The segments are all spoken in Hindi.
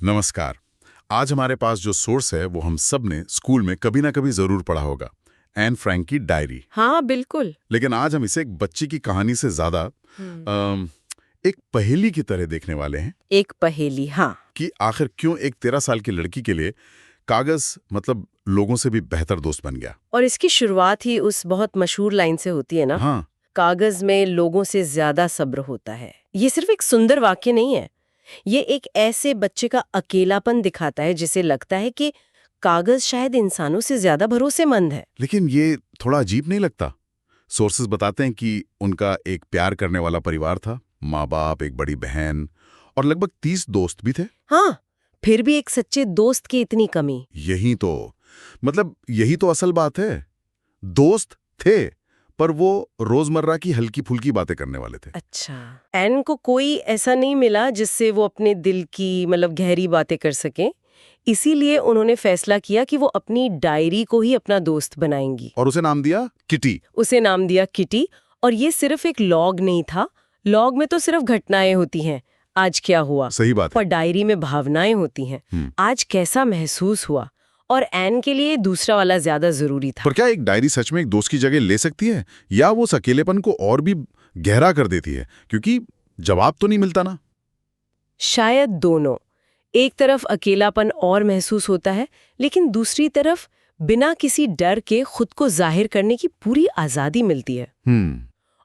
नमस्कार। आज हमारे पास जो सोर्स है वो हम सब ने स्कूल में कभी ना कभी जरूर पढ़ा होगा, एन फ्रैंक की डायरी। हाँ बिल्कुल। लेकिन आज हम इसे एक बच्ची की कहानी से ज्यादा एक पहेली की तरह देखने वाले हैं। एक पहेली, हाँ। कि आखिर क्यों एक 13 साल की लड़की के लिए कागज मतलब लोगों से भी बेहतर दोस्त बन गया। और इसकी शुरुआत ही उस बहुत मशहूर लाइन से होती है ना। हाँ, कागज में लोगों से ज्यादा सब्र होता है। ये सिर्फ एक सुंदर वाक्य नहीं है, ये एक ऐसे बच्चे का अकेलापन दिखाता है जिसे लगता है कि कागज शायद इंसानों से ज्यादा भरोसेमंद है। लेकिन ये थोड़ा अजीब नहीं लगता? सोर्सेज बताते हैं कि उनका एक प्यार करने वाला परिवार था, माँ बाप, एक बड़ी बहन और लगभग 30 दोस्त भी थे। हाँ, फिर भी एक सच्चे दोस्त की इतनी कमी। यही तो असल बात है। दोस्त थे, पर वो रोजमर्रा की हल्की फुल्की बातें करने वाले थे। अच्छा, एन को कोई ऐसा नहीं मिला जिससे वो अपने दिल की गहरी बातें कर सके। इसीलिए उन्होंने फैसला किया कि वो अपनी डायरी को ही अपना दोस्त बनाएंगी। और उसे नाम दिया किटी। उसे नाम दिया किटी। और ये सिर्फ एक लॉग नहीं था। लॉग में तो सिर्फ घटनाएं होती हैं, आज क्या हुआ। सही बात है। पर डायरी में भावनाएं होती हैं, आज कैसा महसूस हुआ। और एन के लिए दूसरा वाला ज्यादा जरूरी था। पर क्या एक डायरी सच में एक दोस्त की जगह ले सकती है, या वो उस अकेलेपन को और भी गहरा कर देती है? क्योंकि जवाब तो नहीं मिलता ना। शायद दोनों। एक तरफ अकेलापन और महसूस होता है, लेकिन दूसरी तरफ बिना किसी डर के खुद को जाहिर करने की पूरी आजादी मिलती है।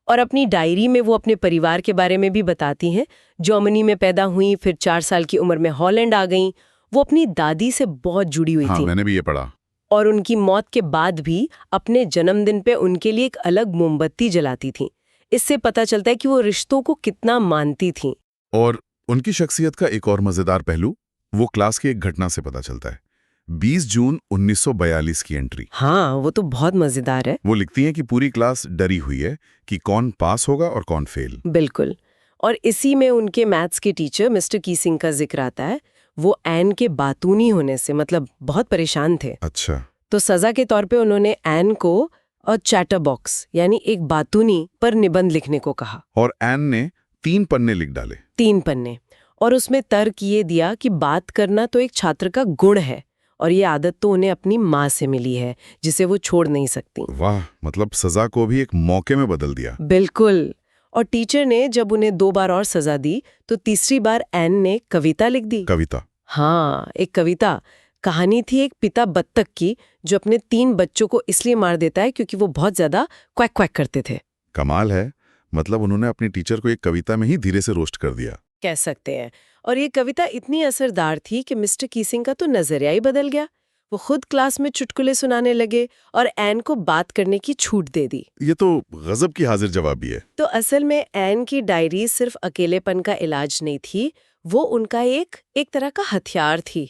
और अपनी डायरी में वो अपने परिवार के बारे में भी बताती हैं। जर्मनी में पैदा हुई, फिर 4 साल की उम्र में हॉलैंड आ गईं। वो अपनी दादी से बहुत जुड़ी हुई थी। मैंने भी ये पढ़ा। और उनकी मौत के बाद भी अपने जन्मदिन पे उनके लिए एक अलग मोमबत्ती जलाती थी। इससे पता चलता है कि वो रिश्तों को कितना मानती थी। और उनकी शख्सियत का एक और मजेदार पहलू वो क्लास की एक घटना से पता चलता है। 20 जून 1942 की एंट्री। हाँ, वो तो बहुत मजेदार है। वो लिखती हैं कि पूरी क्लास डरी हुई है कि कौन पास होगा और कौन फेल। बिल्कुल। और इसी में उनके मैथ्स के टीचर मिस्टर कीसिंग का जिक्र आता है। वो एन के बातूनी होने से बहुत परेशान थे। अच्छा। तो सजा के तौर पे उन्होंने एन को और चैटर बॉक्स यानी एक बातूनी पर निबंध लिखने को कहा। और एन ने 3 पन्ने लिख डाले। 3 पन्ने। और उसमें तर्क ये दिया कि बात करना तो एक छात्र का गुण है, और ये आदत तो उन्हें अपनी माँ से मिली है, जिसे वो छोड़ नहीं सकती। वाह, मतलब सजा को भी एक मौके में बदल दिया। बिल्कुल। और टीचर ने जब उन्हें 2 बार और सजा दी, तो तीसरी बार एन ने कविता लिख दी। कविता? हाँ, एक कविता। कहानी थी एक पिता बत्तख की, जो अपने 3 बच्चों को इसलिए मार देता है क्योंकि वो बहुत ज्यादा क्वैक क्वैक करते थे। कमाल है। मतलब उन्होंने अपनी टीचर को एक कविता में ही धीरे से रोस्ट कर दिया, कह सकते हैं। और ये कविता इतनी असरदार थी कि मिस्टर कीसिंग का तो नजरिया ही बदल गया। वो खुद क्लास में चुटकुले सुनाने लगे और एन को बात करने की छूट दे दी। ये तो गजब की हाजिर जवाबी है। तो असल में एन की डायरी सिर्फ अकेलेपन का इलाज नहीं थी, वो उनका एक तरह का हथियार थी।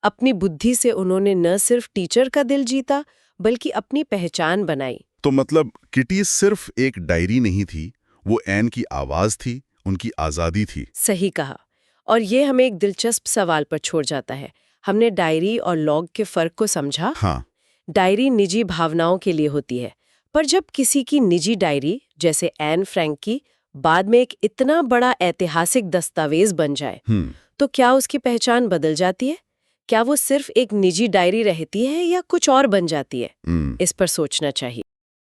अपनी बुद्धि से उन्होंने न सिर्फ टीचर का दिल जीता, बल्कि अपनी पहचान बनाई। तो मतलब किटी सिर्फ एक डायरी नहीं थी, वो एन की आवाज थी, उनकी आजादी थी। सही कहा। और ये हमें एक दिलचस्प सवाल पर छोड़ जाता है। हमने डायरी और लॉग के फर्क को समझा। हाँ। डायरी निजी भावनाओं के लिए होती है, पर जब किसी की निजी डायरी, जैसे एन फ्रैंक की, बाद में एक इतना बड़ा ऐतिहासिक दस्तावेज बन जाए, तो क्या उसकी पहचान बदल जाती है? क्या वो सिर्फ एक निजी डायरी रहती है या कुछ और बन जाती है? इस पर सोचना चाहिए।